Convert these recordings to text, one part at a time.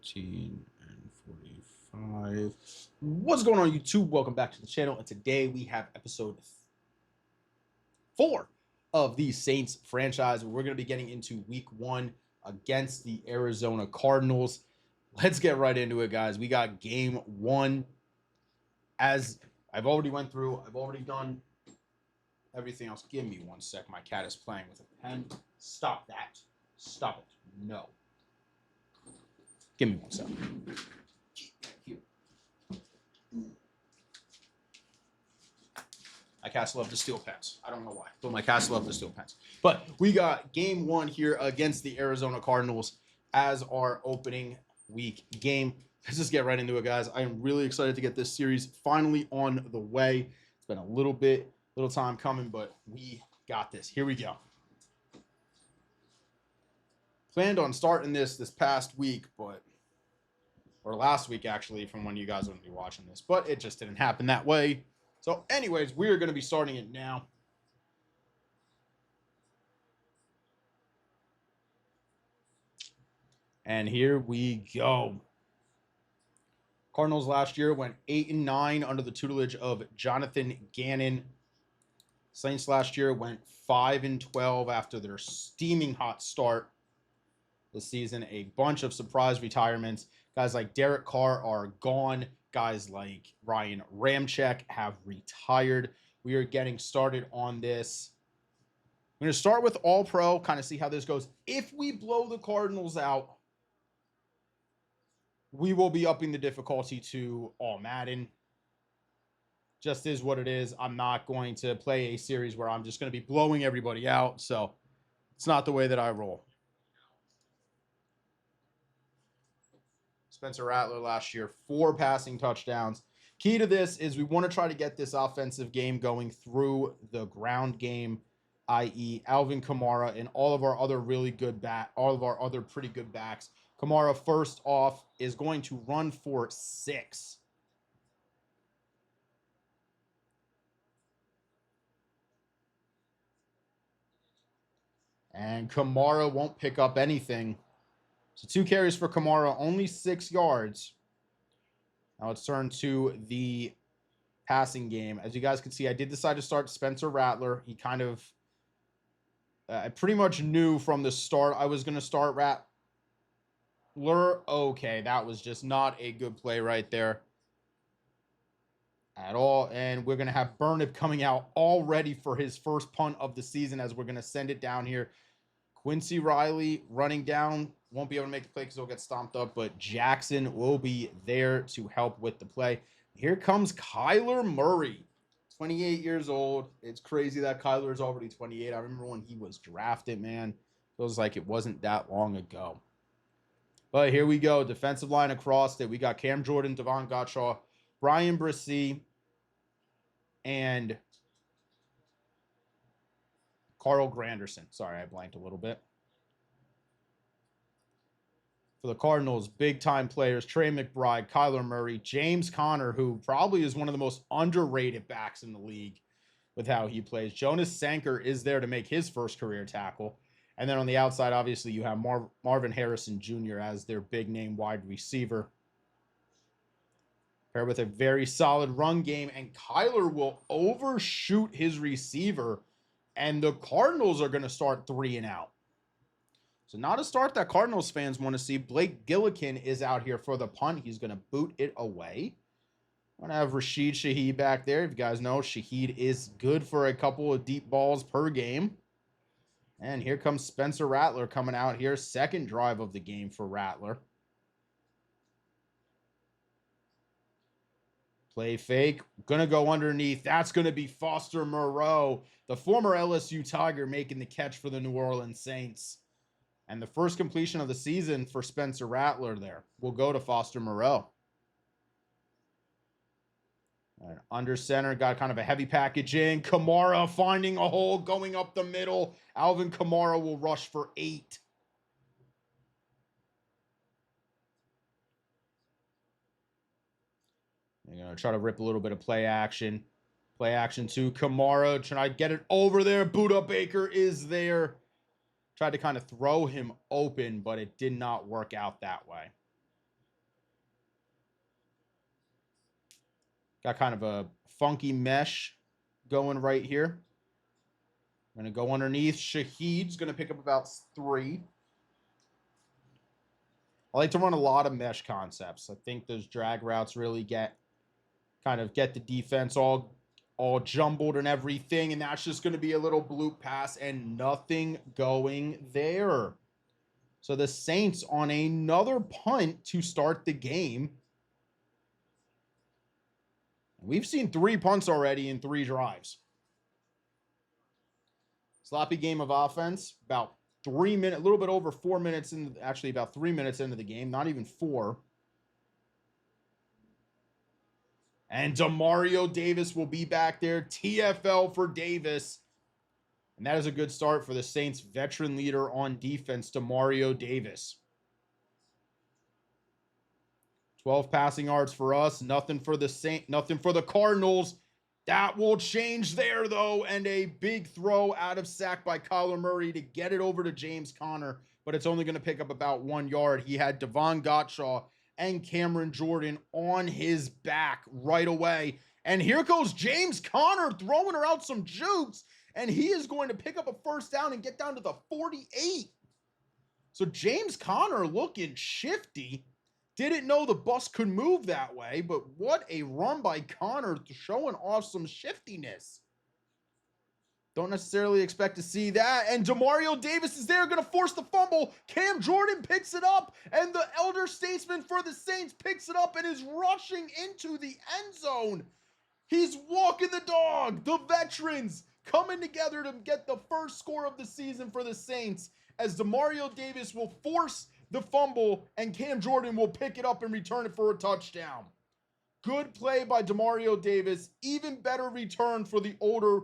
15 and 45. What's going on, YouTube? Welcome back to the channel. And today we have episode 4 of the Saints franchise. We're going to be getting into week 1 against the Arizona Cardinals. Let's get right into it, guys. We got game 1. As I've already went through, I've already done everything else. Give me 1 sec. My cat is playing with a pen. Stop that. Stop it. No. Give me 1 sec. Here. My cats love to steal pens. I don't know why, but my cats love to steal pens. But we got game 1 here against the Arizona Cardinals as our opening week game. Let's just get right into it, guys. I am really excited to get this series finally on the way. It's been a little time coming, but we got this. Here we go. Planned on starting this past week, or last week actually, from when you guys would be watching this, but it just didn't happen that way. So anyways, we're going to be starting it now. And here we go. Cardinals last year went 8-9 under the tutelage of Jonathan Gannon. Saints last year went 5-12 after their steaming hot start this season. A bunch of surprise retirements. Guys like Derek Carr are gone. Guys like Ryan Ramczyk have retired. We are getting started on this. I'm going to start with All-Pro, kind of see how this goes. If we blow the Cardinals out, we will be upping the difficulty to All Madden. Just is what it is. I'm not going to play a series where I'm just going to be blowing everybody out. So it's not the way that I roll. Spencer Rattler last year, 4 passing touchdowns. Key to this is we want to try to get this offensive game going through the ground game, i.e. Alvin Kamara and all of our other pretty good backs. Kamara, first off, is going to run for 6. And Kamara won't pick up anything. So 2 carries for Kamara, only 6 yards. Now let's turn to the passing game. As you guys can see, I did decide to start Spencer Rattler. He kind of, I pretty much knew from the start I was going to start Rattler. Okay, that was just not a good play right there at all. And we're going to have Burnip coming out all ready for his first punt of the season as we're going to send it down here. Quincy Riley running down. Won't be able to make the play because he'll get stomped up, but Jackson will be there to help with the play. Here comes Kyler Murray, 28 years old. It's crazy that Kyler is already 28. I remember when he was drafted, man. Feels like it wasn't that long ago. But here we go. Defensive line across it. We got Cam Jordan, Devon Gottschall, Brian Bresee, and Carl Granderson. Sorry, I blanked a little bit. For the Cardinals, big-time players, Trey McBride, Kyler Murray, James Conner, who probably is one of the most underrated backs in the league with how he plays. Jonas Sanker is there to make his first career tackle. And then on the outside, obviously, you have Marvin Harrison Jr. as their big-name wide receiver. Paired with a very solid run game, and Kyler will overshoot his receiver, and the Cardinals are going to start 3 and out. So not a start that Cardinals fans want to see. Blake Gillikin is out here for the punt. He's going to boot it away. I'm going to have Rashid Shaheed back there. If you guys know, Shaheed is good for a couple of deep balls per game. And here comes Spencer Rattler coming out here. Second drive of the game for Rattler. Play fake. Going to go underneath. That's going to be Foster Moreau, the former LSU Tiger, making the catch for the New Orleans Saints. And the first completion of the season for Spencer Rattler there will go to Foster Moreau. And under center, got kind of a heavy package in. Kamara finding a hole, going up the middle. Alvin Kamara will rush for 8. They're going to try to rip a little bit of play action. Play action to Kamara. Try to get it over there. Buda Baker is there. Tried to kind of throw him open, but it did not work out that way. Got kind of a funky mesh going right here. I'm going to go underneath. Shahid's going to pick up about 3. I like to run a lot of mesh concepts. I think those drag routes really get the defense all jumbled and everything, and that's just going to be a little bloop pass and nothing going there. So the Saints on another punt to start the game. We've seen 3 punts already in 3 drives. Sloppy game of offense. About 3 minutes, a little bit over 4 minutes in, actually about 3 minutes into the game, not even 4. And Demario Davis will be back there. TFL for Davis. And that is a good start for the Saints veteran leader on defense, Demario Davis. 12 passing yards for us. Nothing for the Cardinals. That will change there, though. And a big throw out of sack by Kyler Murray to get it over to James Conner. But it's only going to pick up about 1 yard. He had Devon Gottschall and Cameron Jordan on his back right away. And here goes James Conner throwing her out some jukes. And he is going to pick up a first down and get down to the 48. So James Conner looking shifty. Didn't know the bus could move that way, but what a run by Conner, showing off some shiftiness. Don't necessarily expect to see that. And Demario Davis is there, going to force the fumble. Cam Jordan picks it up, and the elder statesman for the Saints picks it up and is rushing into the end zone. He's walking the dog. The veterans coming together to get the first score of the season for the Saints, as Demario Davis will force the fumble and Cam Jordan will pick it up and return it for a touchdown. Good play by Demario Davis. Even better return for the older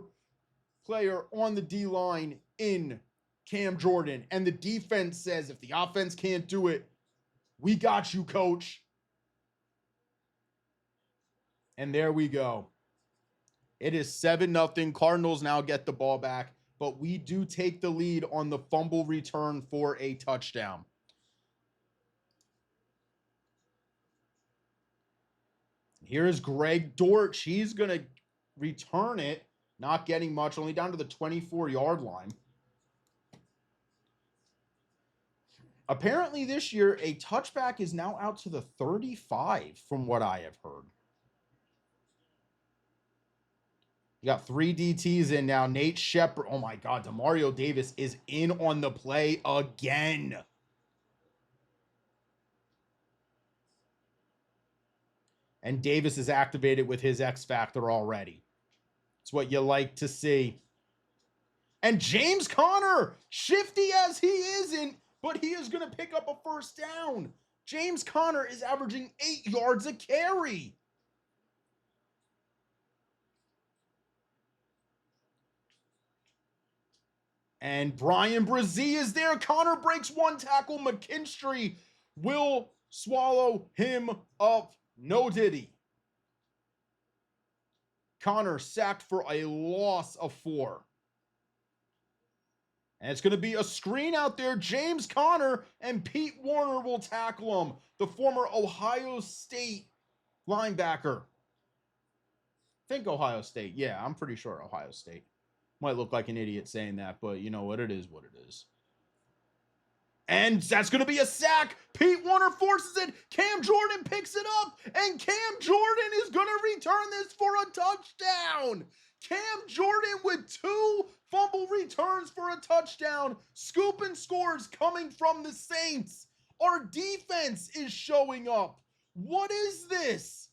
player on the D-line in Cam Jordan. And the defense says, if the offense can't do it, we got you, coach. And there we go. It is 7-0. Cardinals now get the ball back, but we do take the lead on the fumble return for a touchdown. Here is Greg Dortch. He's going to return it. Not getting much, only down to the 24-yard line. Apparently this year, a touchback is now out to the 35, from what I have heard. You got 3 DTs in now. Nate Shepard. Oh, my God. Demario Davis is in on the play again. And Davis is activated with his X Factor already. It's what you like to see. And James Conner, shifty as he isn't, but he is going to pick up a first down. James Conner is averaging 8 yards a carry. And Brian Brzee is there. Conner breaks 1 tackle. McKinstry will swallow him up. No diddy. Conner sacked for a loss of 4. And it's going to be a screen out there. James Conner and Pete Warner will tackle him. The former Ohio State linebacker. I think Ohio State. Yeah, I'm pretty sure Ohio State. Might look like an idiot saying that, but you know what? It is what it is. And that's going to be a sack. Pete Warner forces it. Cam Jordan picks it up. And Cam Jordan is going to return this for a touchdown. Cam Jordan with 2 fumble returns for a touchdown. Scoop and scores coming from the Saints. Our defense is showing up. What is this?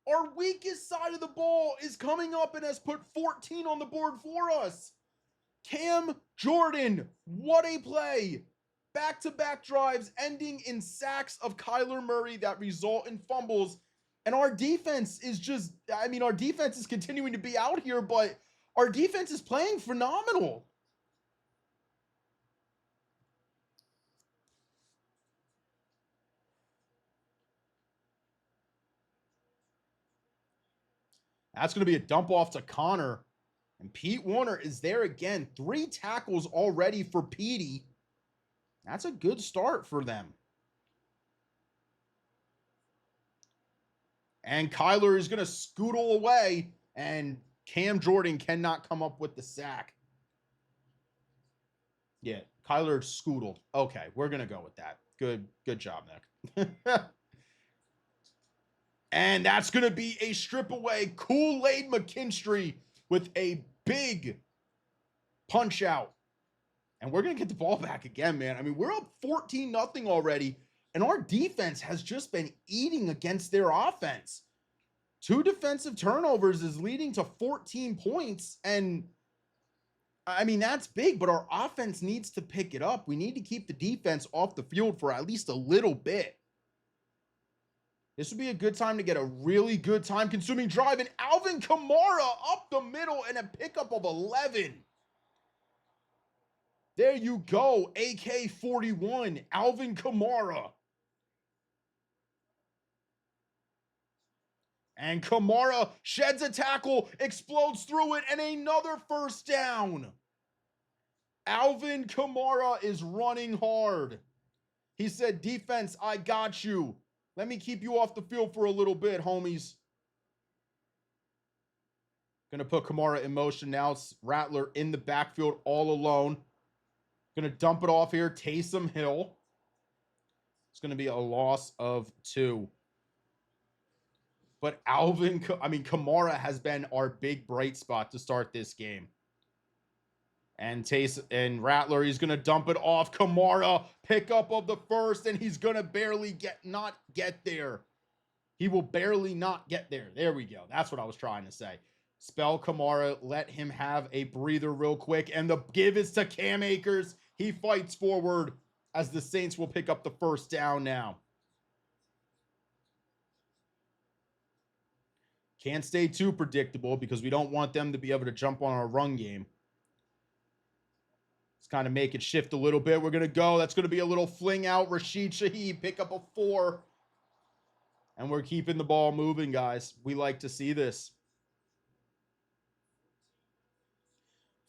Our weakest side of the ball is coming up and has put 14 on the board for us. Cam Jordan, what a play. Back-to-back drives ending in sacks of Kyler Murray that result in fumbles. And our defense is our defense is continuing to be out here, but our defense is playing phenomenal. That's going to be a dump off to Conner. And Pete Warner is there again. 3 tackles already for Petey. That's a good start for them. And Kyler is going to scootle away, and Cam Jordan cannot come up with the sack. Yeah, Kyler scootled. Okay, we're going to go with that. Good job, Nick. And that's going to be a strip away. Kool-Aid McKinstry with a big punch out. And we're going to get the ball back again, man. I mean, we're up 14-0 already, and our defense has just been eating against their offense. 2 defensive turnovers is leading to 14 points, and I mean, that's big, but our offense needs to pick it up. We need to keep the defense off the field for at least a little bit. This would be a good time to get a really good time-consuming drive, and Alvin Kamara up the middle and a pickup of 11. There you go, AK-41, Alvin Kamara. And Kamara sheds a tackle, explodes through it, and another first down. Alvin Kamara is running hard. He said, defense, I got you. Let me keep you off the field for a little bit, homies. Gonna put Kamara in motion now. It's Rattler in the backfield all alone. Gonna dump it off here. Taysom Hill. It's gonna be a loss of 2. But Kamara has been our big bright spot to start this game. And Rattler, he's going to dump it off. Kamara, pickup of the first, and he's going to barely not get there. He will barely not get there. There we go. That's what I was trying to say. Spell Kamara, let him have a breather real quick, and the give is to Cam Akers. He fights forward as the Saints will pick up the first down now. Can't stay too predictable because we don't want them to be able to jump on our run game. Let's kind of make it shift a little bit. We're going to go. That's going to be a little fling out. Rashid Shaheed, pick up a 4. And we're keeping the ball moving, guys. We like to see this.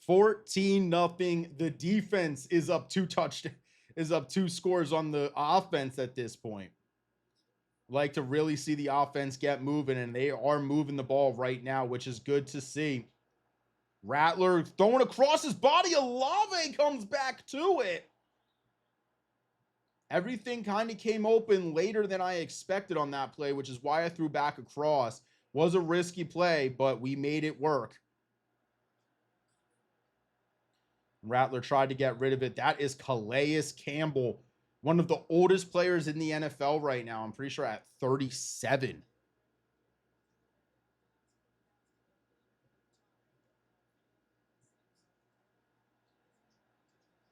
14-0. The defense is up 2 scores on the offense at this point. Like to really see the offense get moving, and they are moving the ball right now, which is good to see. Rattler throwing across his body. Olave comes back to it. Everything kind of came open later than I expected on that play, which is why I threw back across. Was a risky play, but we made it work. Rattler tried to get rid of it. That is Calais Campbell, one of the oldest players in the NFL right now. I'm pretty sure at 37.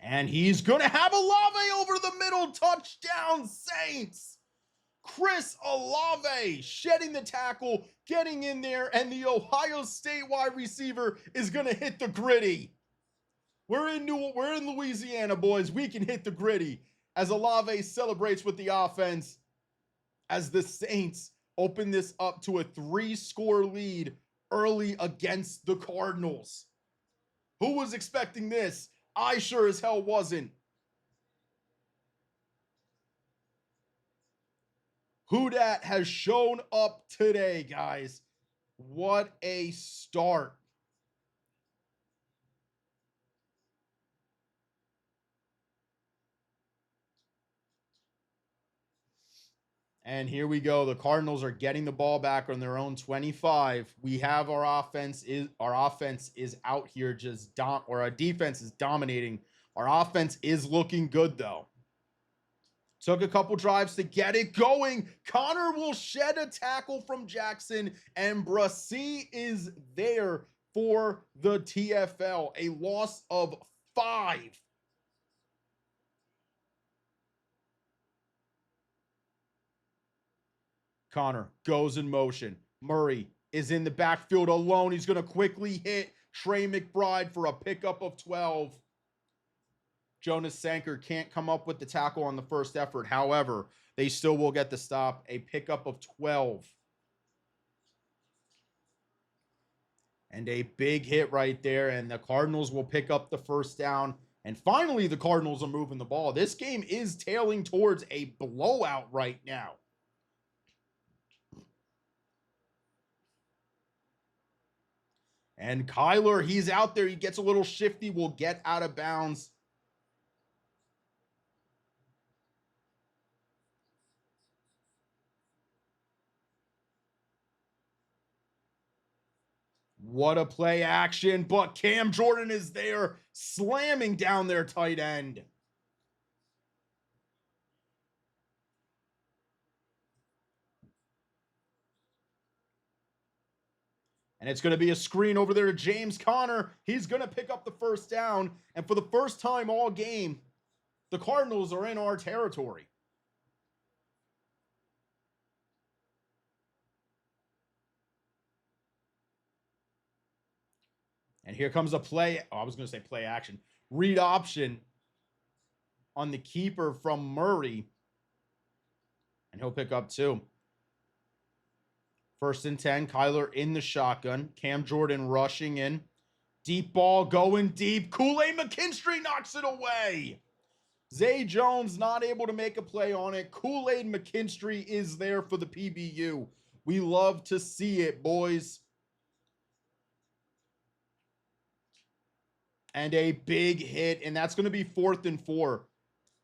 And he's going to have Olave over the middle. Touchdown, Saints. Chris Olave shedding the tackle, getting in there, and the Ohio State wide receiver is going to hit the gritty. We're in Louisiana, boys. We can hit the gritty as Olave celebrates with the offense as the Saints open this up to a 3-score lead early against the Cardinals. Who was expecting this? I sure as hell wasn't. Who dat has shown up today, guys. What a start. And here we go. The Cardinals are getting the ball back on their own 25. We have our offense is out here our defense is dominating. Our offense is looking good though. Took a couple drives to get it going. Connor will shed a tackle from Jackson, and Brassi is there for the TFL. A loss of 5. Connor goes in motion. Murray is in the backfield alone. He's going to quickly hit Trey McBride for a pickup of 12. Jonas Sanker can't come up with the tackle on the first effort. However, they still will get the stop. A pickup of 12. And a big hit right there. And the Cardinals will pick up the first down. And finally, the Cardinals are moving the ball. This game is tailing towards a blowout right now. And Kyler, he's out there. He gets a little shifty. Will get out of bounds. What a play action. But Cam Jordan is there, slamming down their tight end. And it's going to be a screen over there to James Conner. He's going to pick up the first down. And for the first time all game, the Cardinals are in our territory. And here comes a play. Oh, I was going to say play action. Read option on the keeper from Murray. And he'll pick up 2. First and 10. Kyler in the shotgun. Cam Jordan rushing in. Deep ball going deep. Kool-Aid McKinstry knocks it away. Zay Jones not able to make a play on it. Kool-Aid McKinstry is there for the PBU. We love to see it, boys. And a big hit, and that's going to be 4th and 4.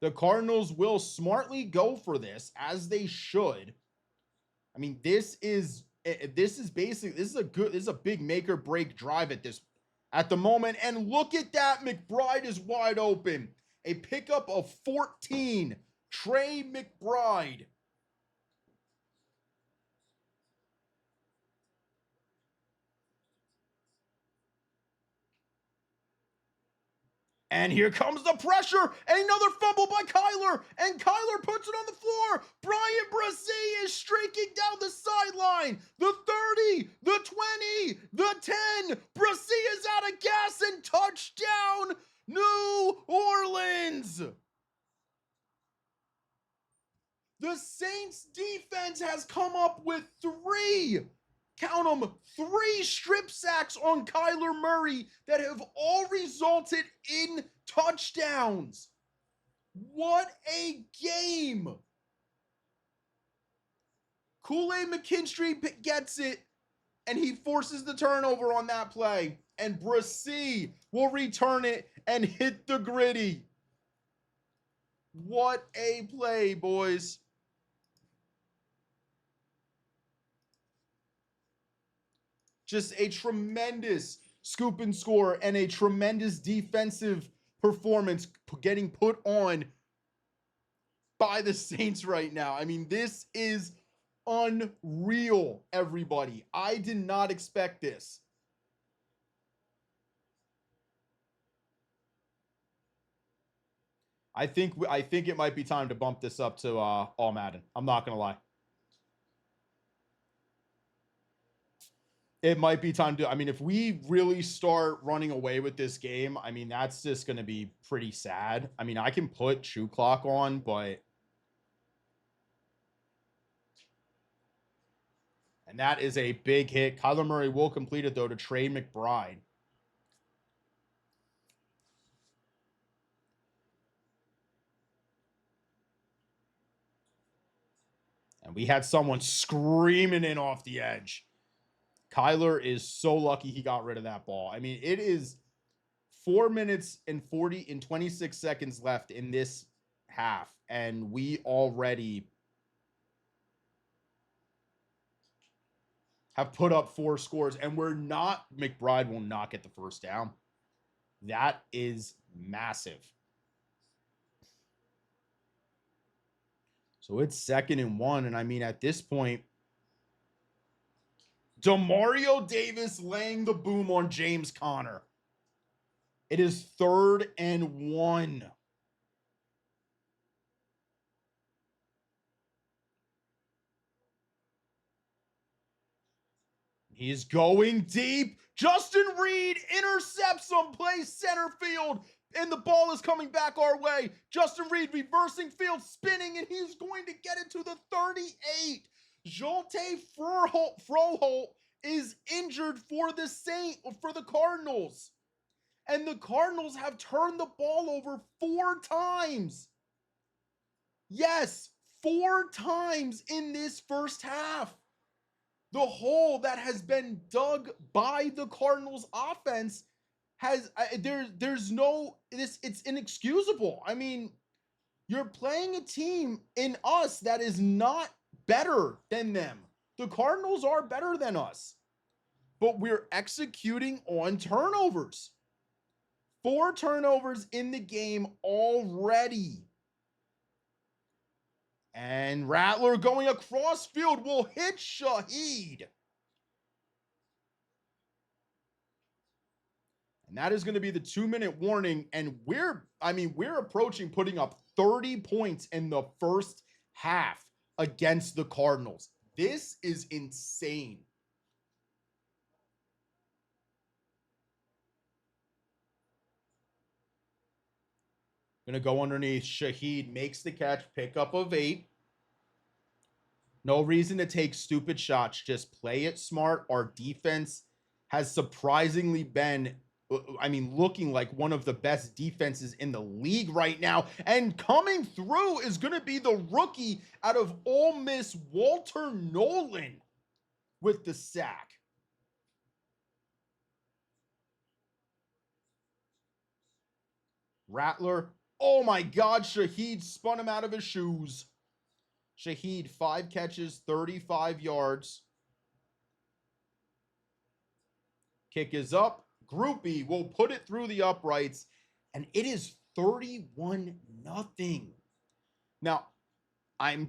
The Cardinals will smartly go for this, as they should. I mean, this is a big make or break drive at the moment. And look at that, McBride is wide open. A pickup of 14, Trey McBride. And here comes the pressure. Another fumble by Kyler. And Kyler puts it on the floor. Brian Brissett is streaking down the sideline. The 30, the 20, the 10. Brissett is out of gas and touchdown, New Orleans. The Saints defense has come up with 3, count them, 3 strip sacks on Kyler Murray that have all resulted in touchdowns. What a game. Kool-Aid McKinstry gets it, and he forces the turnover on that play. And Brissett will return it and hit the gritty. What a play, boys. Just a tremendous scoop and score and a tremendous defensive performance getting put on by the Saints right now. I mean, this is unreal, everybody. I did not expect this. I think it might be time to bump this up to All Madden. I'm not gonna lie. It might be time to. I mean, if we really start running away with this game, I mean, that's just gonna be pretty sad. I mean, I can put Shoe Clock on, but. And that is a big hit. Kyler Murray will complete it, though, to Trey McBride. And we had someone screaming in off the edge. Kyler is so lucky he got rid of that ball. I mean, it is 4 minutes and 26 seconds left in this half. And we already have put up 4 scores. And McBride will not get the first down. That is massive. So it's 2nd and 1. And I mean, at this point, Demario Davis laying the boom on James Conner. It is 3rd and 1. He's going deep. Justin Reed intercepts him, plays center field, and the ball is coming back our way. Justin Reed reversing field, spinning, and he's going to get it to the 38. Jolte Froholt is injured for the Cardinals. And the Cardinals have turned the ball over 4 times. Yes, 4 times in this first half. The hole that has been dug by the Cardinals offense has there's no this it's inexcusable. I mean, you're playing a team in us that is not better than them. The Cardinals are better than us, but we're executing on turnovers. 4 turnovers in the game already. And Rattler going across field will hit Shaheed. And that is going to be the 2-minute warning. And we're approaching putting up 30 points in the first half against the Cardinals. This is insane. Going to go underneath. Shaheed makes the catch, pickup of 8. No reason to take stupid shots. Just play it smart. Our defense has surprisingly been, looking like one of the best defenses in the league right now. And coming through is going to be the rookie out of Ole Miss, Walter Nolan, with the sack. Rattler. Oh my God, Shaheed spun him out of his shoes. Shaheed, 5 catches, 35 yards. Kick is up. Groupie will put it through the uprights, and it is 31-0. Now, I'm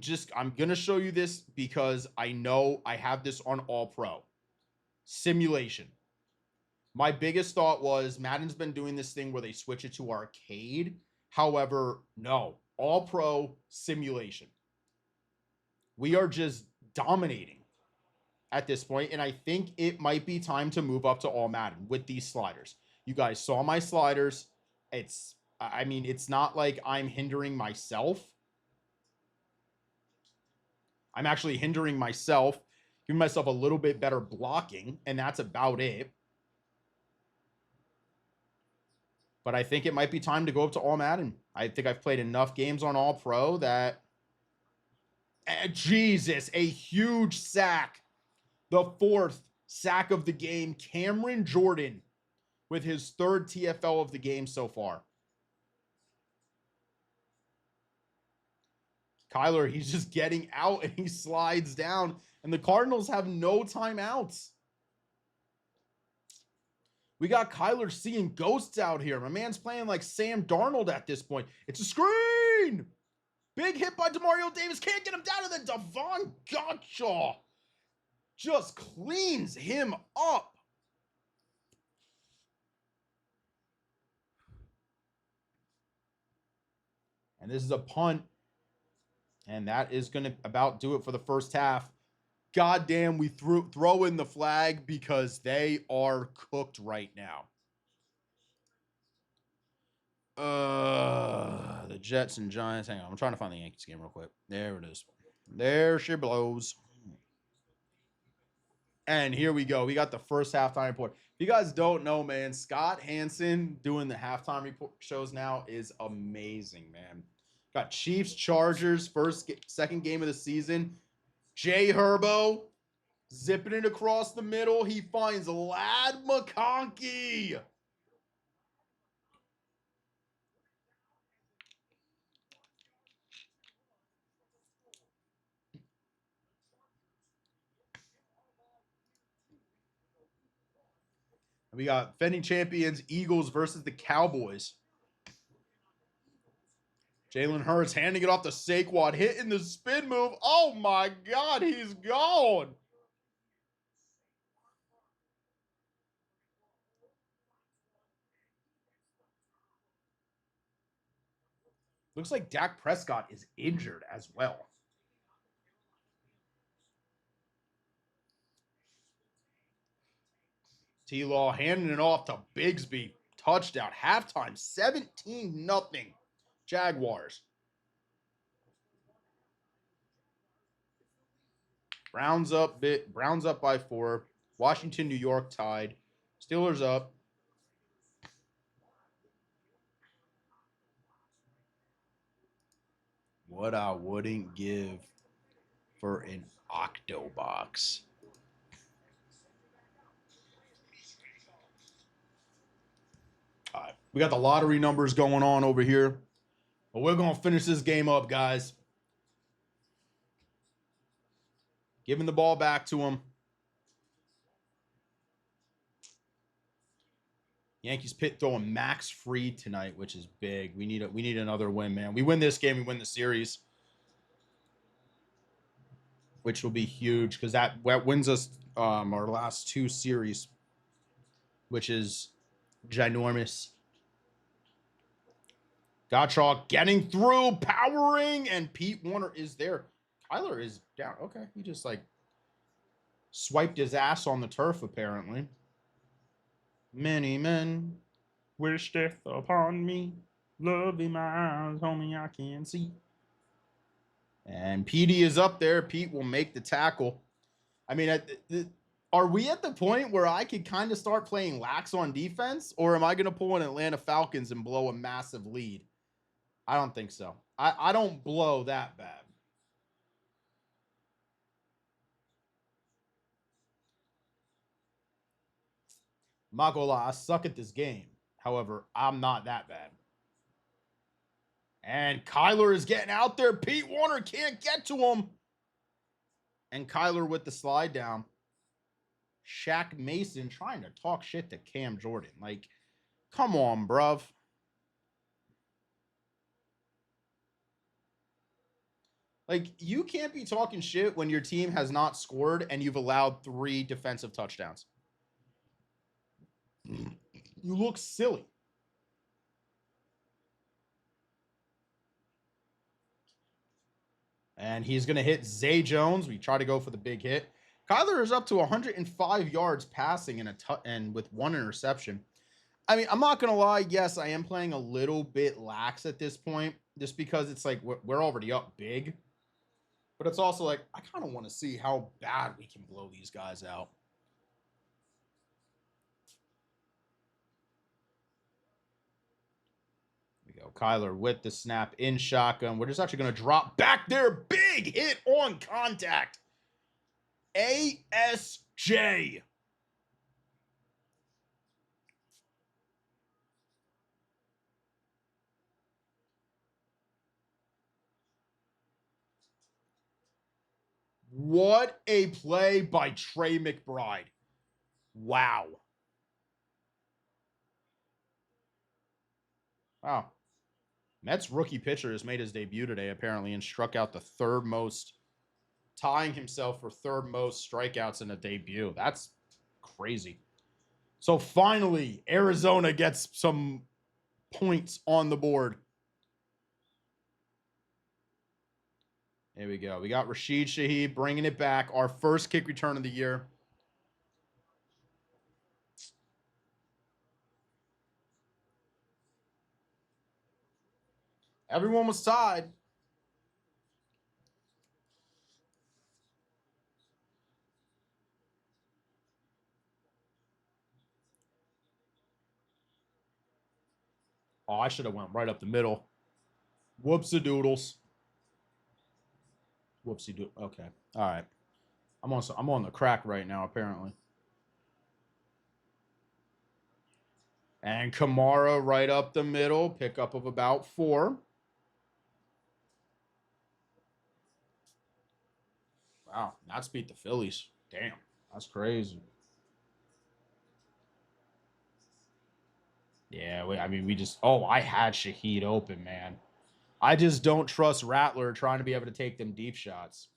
going to show you this because I know I have this on All Pro. Simulation. My biggest thought was Madden's been doing this thing where they switch it to arcade. However, no. All Pro simulation. We are just dominating at this point, and I think it might be time to move up to All Madden with these sliders. You guys saw my sliders. It's not like I'm hindering myself. I'm actually hindering myself, giving myself a little bit better blocking, and that's about it. But I think it might be time to go up to All Madden. I think I've played enough games on All Pro that... Jesus, a huge sack. The 4th sack of the game. Cameron Jordan with his 3rd TFL of the game so far. Kyler, he's just getting out and he slides down. And the Cardinals have no timeouts. We got Kyler seeing ghosts out here. My man's playing like Sam Darnold at this point. It's a screen. Big hit by Demario Davis. Can't get him down. And then Devon Gottschall just cleans him up. And this is a punt. And that is going to about do it for the first half. Goddamn, we throw in the flag because they are cooked right now. The Jets and Giants. Hang on, I'm trying to find the Yankees game real quick. There it is. There she blows. And here we go. We got the first halftime report. If you guys don't know, man, Scott Hansen doing the halftime report shows now is amazing, man. Got Chiefs, Chargers, second game of the season. Jay Herbo zipping it across the middle. He finds Ladd McConkey. We got defending champions Eagles versus the Cowboys. Jalen Hurts handing it off to Saquon, hitting the spin move. Oh my God, he's gone. Looks like Dak Prescott is injured as well. T-Law handing it off to Bigsby. Touchdown. Halftime, 17-0. Jaguars. Browns up by 4. Washington, New York tied. Steelers up. What I wouldn't give for an Octobox. All right. We got the lottery numbers going on over here. But we're going to finish this game up, guys. Giving the ball back to him. Yankees pit throwing Max Fried tonight, which is big. We need another win, man. We win this game, we win the series, which will be huge because that wins us our last 2 series, which is ginormous. Gottschalk getting through, powering, and Pete Warner is there. Kyler is down. Okay, he just like swiped his ass on the turf, apparently. Many men wish death upon me. Love in my eyes, homie, I can see. And Petey is up there. Pete will make the tackle. I mean, are we at the point where I could kind of start playing lax on defense? Or am I going to pull an Atlanta Falcons and blow a massive lead? I don't think so. I don't blow that bad. I'm not gonna lie, I suck at this game. However, I'm not that bad. And Kyler is getting out there. Pete Warner can't get to him. And Kyler with the slide down. Shaq Mason trying to talk shit to Cam Jordan. Like, come on, bruv. Like, you can't be talking shit when your team has not scored and you've allowed 3 defensive touchdowns. You look silly. And he's going to hit Zay Jones. We try to go for the big hit. Kyler is up to 105 yards passing and with 1 interception. I mean, I'm not going to lie. Yes, I am playing a little bit lax at this point just because it's like we're already up big. But it's also like I kind of want to see how bad we can blow these guys out. Here we go. Kyler with the snap in shotgun. We're just actually going to drop back there. Big hit on contact. ASJ. What a play by Trey McBride. Wow. Wow. Mets rookie pitcher has made his debut today, apparently, and struck out the 3rd most, tying himself for 3rd most strikeouts in a debut. That's crazy. So finally, Arizona gets some points on the board. There we go. We got Rashid Shaheed bringing it back. Our first kick return of the year. Everyone was tied. Oh, I should have went right up the middle. Whoopsie-doodles. Whoopsie-doodle. Okay. All right. I'm on the crack right now, apparently. And Kamara right up the middle. Pickup of about 4. Wow. That's beat the Phillies. Damn. That's crazy. Yeah, I mean, we just... Oh, I had Shaheed open, man. I just don't trust Rattler trying to be able to take them deep shots.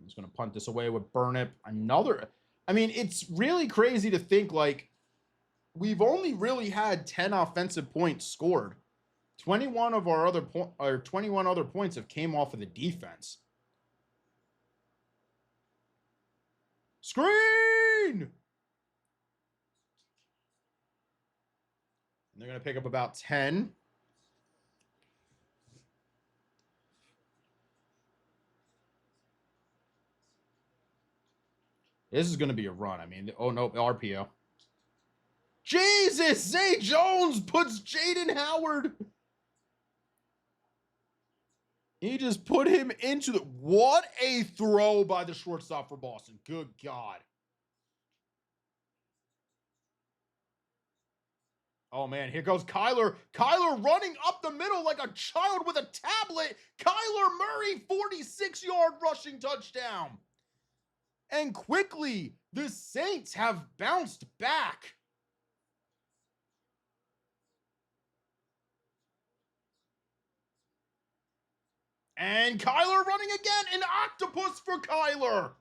He's going to punt this away with Burnip. Another... I mean, it's really crazy to think, like, we've only really had 10 offensive points scored. 21 of our other 21 other points have came off of the defense. Screen! And they're going to pick up about 10. This is going to be a run. I mean, oh no, RPO. Jesus! Zay Jones puts Jaden Howard. He just put him into the... What a throw by the shortstop for Boston. Good God. Oh, man, here goes Kyler. Kyler running up the middle like a child with a tablet. Kyler Murray, 46-yard rushing touchdown. And quickly, the Saints have bounced back. And Kyler running again. An octopus for Kyler.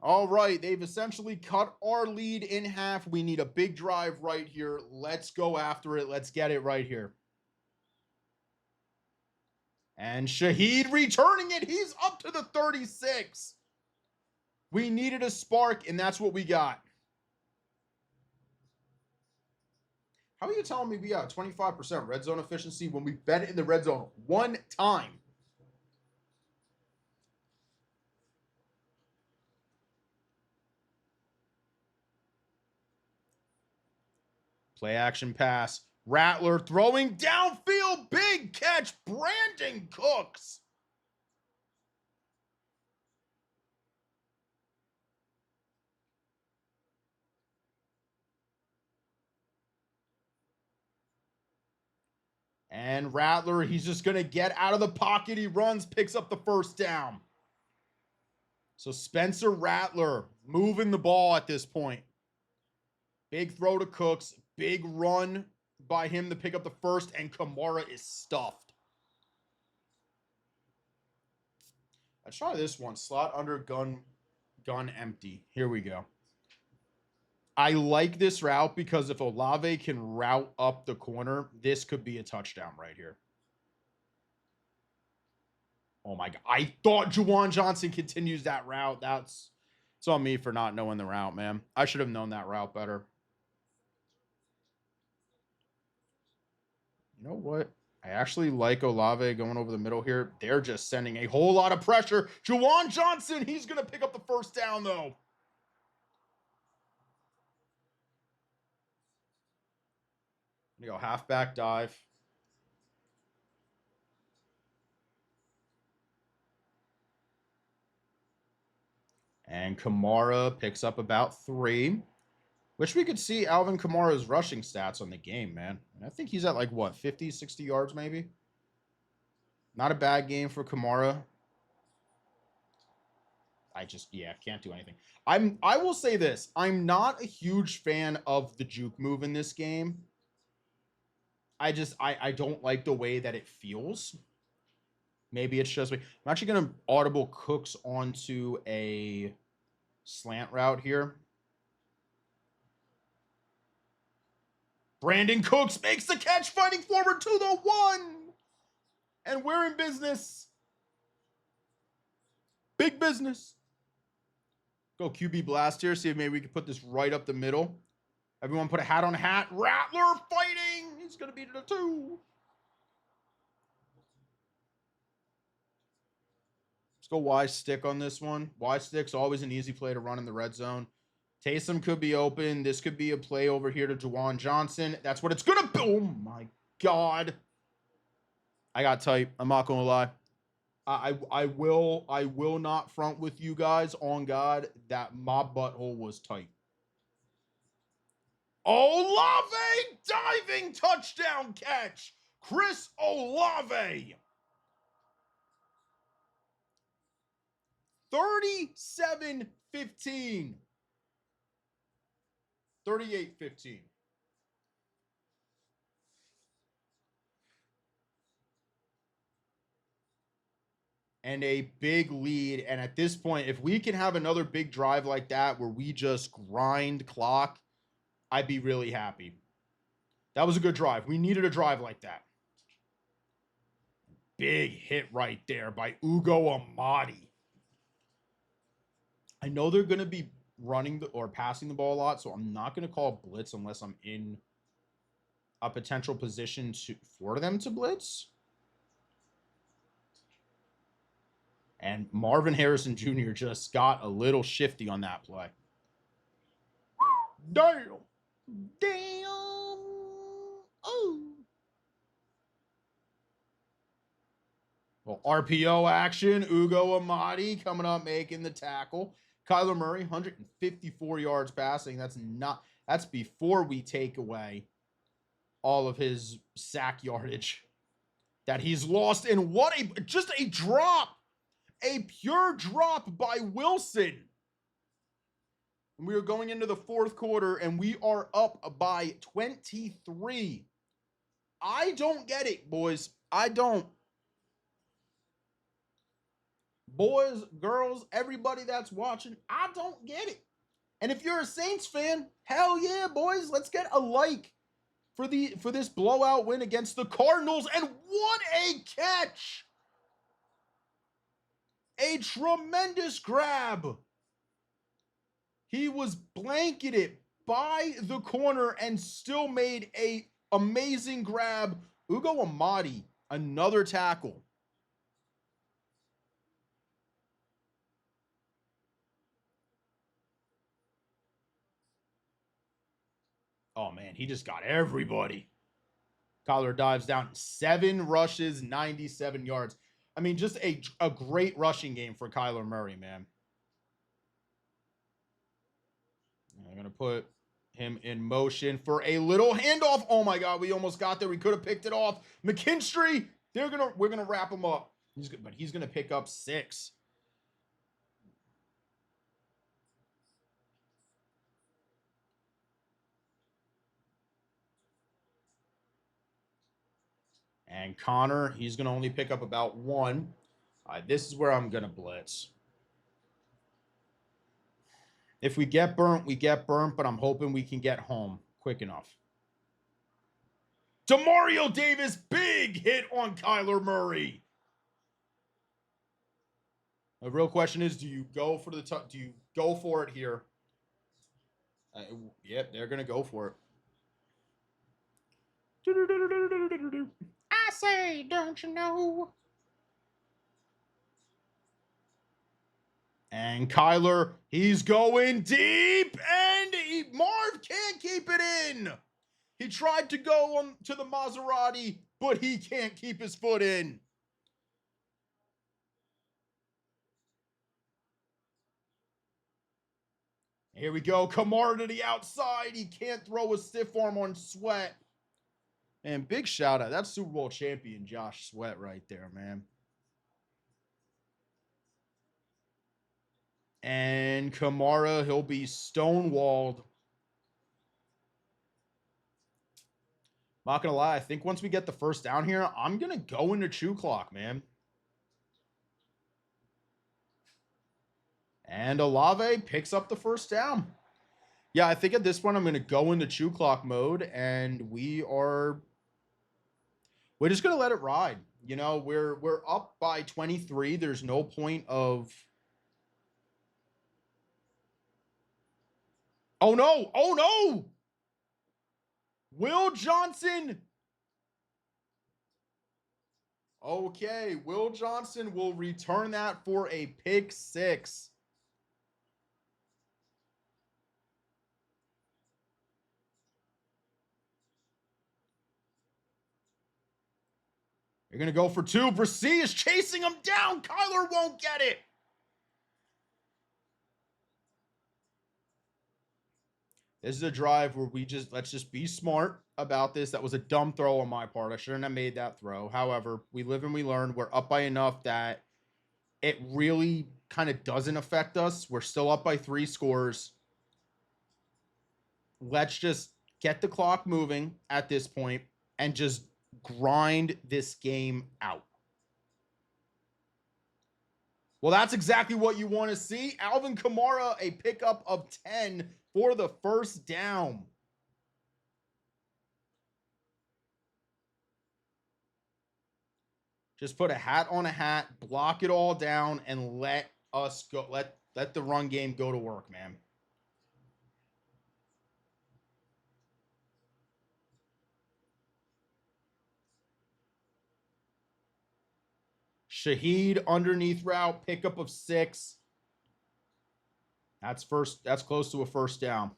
All right, they've essentially cut our lead in half. We need a big drive right here. Let's go after it. Let's get it right here. And Shaheed returning it. He's up to the 36. We needed a spark, and that's what we got. How are you telling me we got 25% red zone efficiency when we've been in the red zone one time? Play action pass. Rattler throwing downfield. Big catch. Brandon Cooks. And Rattler, he's just going to get out of the pocket. He runs, picks up the first down. So Spencer Rattler moving the ball at this point. Big throw to Cooks. Big run by him to pick up the first, and Kamara is stuffed. Let's try this one. Slot under gun empty. Here we go. I like this route because if Olave can route up the corner, this could be a touchdown right here. Oh my God. I thought Juwan Johnson continues that route. It's on me for not knowing the route, man. I should have known that route better. You know what? I actually like Olave going over the middle here. They're just sending a whole lot of pressure. Juwan Johnson, he's going to pick up the first down, though. You go halfback dive. And Kamara picks up about 3. Wish we could see Alvin Kamara's rushing stats on the game, man. And I think he's at like, what, 50, 60 yards maybe? Not a bad game for Kamara. Can't do anything. I will say this. I'm not a huge fan of the juke move in this game. I don't like the way that it feels. Maybe it's just me. I'm actually going to audible Cooks onto a slant route here. Brandon Cooks makes the catch, fighting forward to the 1. And we're in business. Big business. Go QB blast here. See if maybe we can put this right up the middle. Everyone put a hat on a hat. Rattler fighting. He's going to beat it a 2. Let's go Y stick on this one. Y stick's always an easy play to run in the red zone. Taysom could be open. This could be a play over here to Juwan Johnson. That's what it's going to be. Oh, my God. I got tight. I'm not going to lie. I will not front with you guys on God that my butthole was tight. Olave diving touchdown catch. Chris Olave. 37-15. 38-15. And a big lead. And at this point, if we can have another big drive like that where we just grind clock, I'd be really happy. That was a good drive. We needed a drive like that. Big hit right there by Ugo Amadi. I know they're going to be running or passing the ball a lot, so I'm not going to call blitz unless I'm in a potential position for them to blitz. And Marvin Harrison Jr. just got a little shifty on that play. Damn. Oh. Well, RPO action. Ugo Amadi coming up, making the tackle. Kyler Murray, 154 yards passing. That's That's before we take away all of his sack yardage that he's lost. And what just a drop, a pure drop by Wilson. And we are going into the fourth quarter and we are up by 23. I don't get it, boys. I don't. Boys, girls, everybody that's watching, I don't get it. And if you're a Saints fan, hell yeah, boys, let's get a like for this blowout win against the Cardinals. And what a catch! A tremendous grab. He was blanketed by the corner and still made a amazing grab. Ugo Amadi, another tackle. Oh man, he just got everybody. Kyler dives down 7 rushes, 97 yards. I mean, just a great rushing game for Kyler Murray, man. I'm going to put him in motion for a little handoff. Oh my God, we almost got there. We could have picked it off. McKinstry, we're gonna wrap him up. But he's gonna pick up 6. And Connor, he's gonna only pick up about 1. This is where I'm gonna blitz. If we get burnt, we get burnt, but I'm hoping we can get home quick enough. Demario Davis, big hit on Kyler Murray. The real question is, do you go for it here? Yep, they're gonna go for it. I say, don't you know? And Kyler, he's going deep, and Marv can't keep it in. He tried to go on to the Maserati, but he can't keep his foot in. Here we go. Kamara to the outside. He can't throw a stiff arm on Sweat. And big shout out. That's Super Bowl champion Josh Sweat right there, man. And Kamara, he'll be stonewalled. Not going to lie. I think once we get the first down here, I'm going to go into chew clock, man. And Olave picks up the first down. Yeah, I think at this point I'm going to go into chew clock mode, and we're just going to let it ride. You know, we're up by 23. There's no point of. Oh no! Oh no! Will Johnson. Okay, Will Johnson will return that for a pick 6. You're going to go for 2. Brissy is chasing him down. Kyler won't get it. This is a drive where let's just be smart about this. That was a dumb throw on my part. I shouldn't have made that throw. However, we live and we learn. We're up by enough that it really kind of doesn't affect us. We're still up by 3 scores. Let's just get the clock moving at this point and just grind this game out. Well, that's exactly what you want to see. Alvin Kamara, a pickup of 10 for the first down. Just put a hat on a hat, block it all down, and let us go. Let the run game go to work, man. Shaheed underneath route, pickup of 6. That's close to a first down.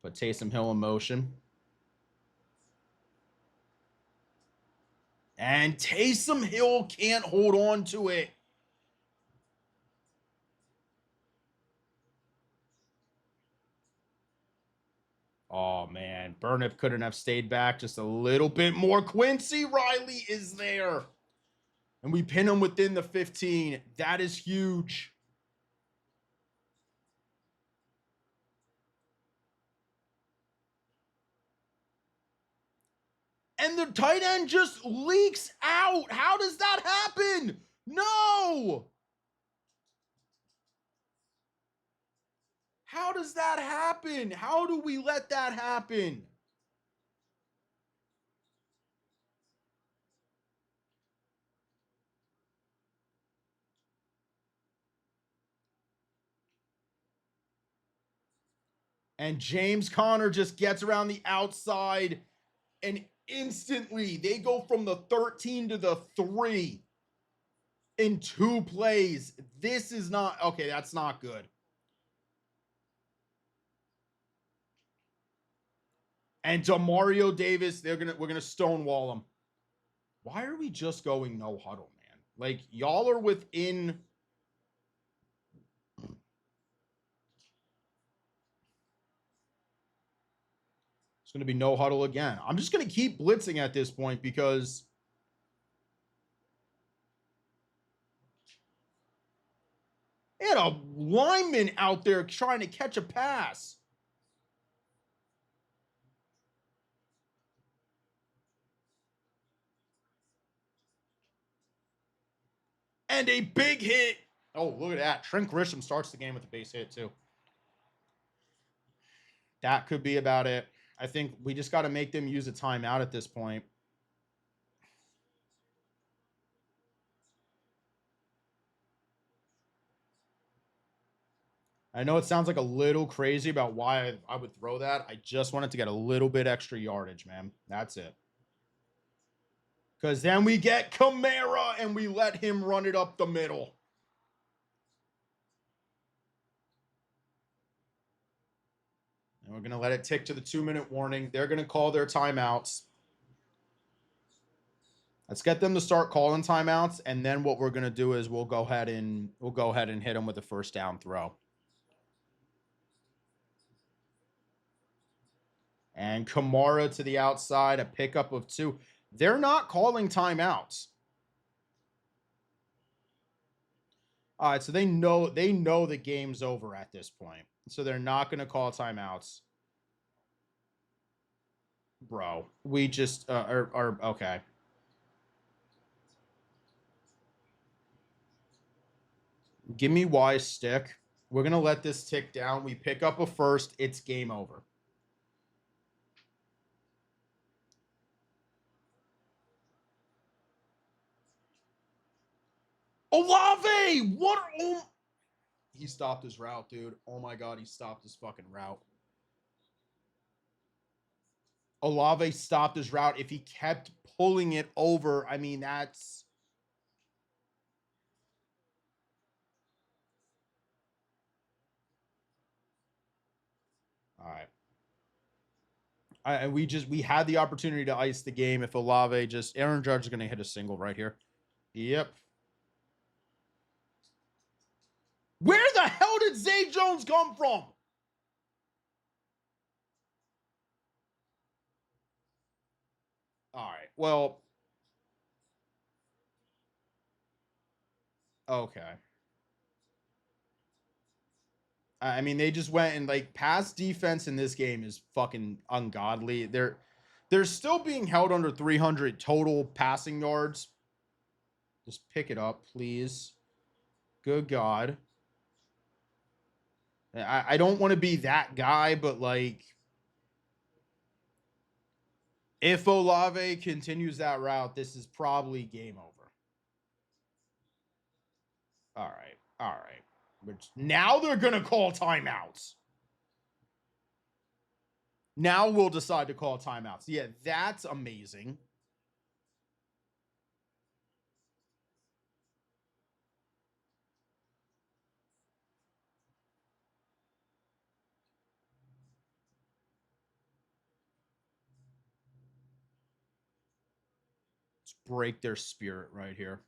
Put Taysom Hill in motion. And Taysom Hill can't hold on to it. Oh, man. Burnip couldn't have stayed back just a little bit more. Quincy Riley is there. And we pin him within the 15. That is huge. And the tight end just leaks out. How does that happen? No. How does that happen? How do we let that happen? And James Conner just gets around the outside, and instantly they go from the 13 to the 3 in 2 plays. This is not okay. That's not good. And Demario Davis, we're gonna stonewall him. Why are we just going no huddle, man? Like, y'all are within. It's going to be no huddle again. I'm just going to keep blitzing at this point because they had a lineman out there trying to catch a pass. And a big hit. Oh, look at that. Trent Grisham starts the game with a base hit, too. That could be about it. I think we just got to make them use a timeout at this point. I know it sounds like a little crazy about why I would throw that. I just wanted to get a little bit extra yardage, man. That's it. Because then we get Kamara and we let him run it up the middle. And we're going to let it tick to the 2-minute warning. They're going to call their timeouts. Let's get them to start calling timeouts, and then what we're going to do is we'll go ahead and hit them with a first down throw. And Kamara to the outside, a pickup of 2. They're not calling timeouts. All right, so they know the game's over at this point. So they're not going to call timeouts. Bro, we just are okay. Give me Y stick. We're going to let this tick down. We pick up a first. It's game over. Olave! What? Oh, he stopped his route, dude. Oh my god, he stopped his fucking route. Olave stopped his route. If he kept pulling it over, I mean, that's. All right. And we had the opportunity to ice the game if Olave just. Aaron Judge is going to hit a single right here. Yep. Where the hell did Zay Jones come from? All right. Well, okay. I mean, they just went and like pass defense in this game is fucking ungodly. They're still being held under 300 total passing yards. Just pick it up, please. Good God. I don't want to be that guy, but like, if Olave continues that route, this is probably game over. All right. All right. Which now they're going to call timeouts. Now we'll decide to call timeouts. Yeah, that's amazing. Let's break their spirit right here.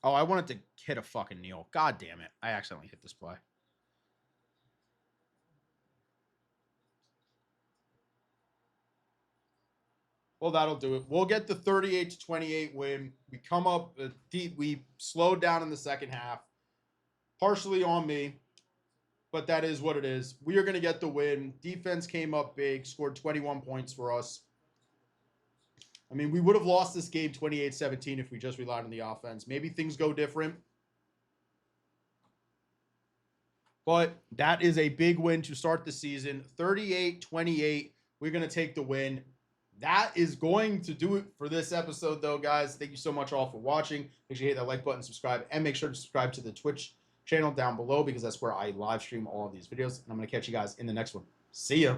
Oh, I wanted to hit a fucking kneel. God damn it. I accidentally hit this play. Well, that'll do it. We'll get the 38-28 win. We come up deep. We slowed down in the second half. Partially on me, but that is what it is. We are going to get the win. Defense came up big, scored 21 points for us. I mean, we would have lost this game 28-17 if we just relied on the offense. Maybe things go different. But that is a big win to start the season. 38-28. We're going to take the win. That is going to do it for this episode, though, guys. Thank you so much all for watching. Make sure you hit that like button, subscribe, and make sure to subscribe to the Twitch channel down below because that's where I live stream all of these videos. And I'm going to catch you guys in the next one. See ya.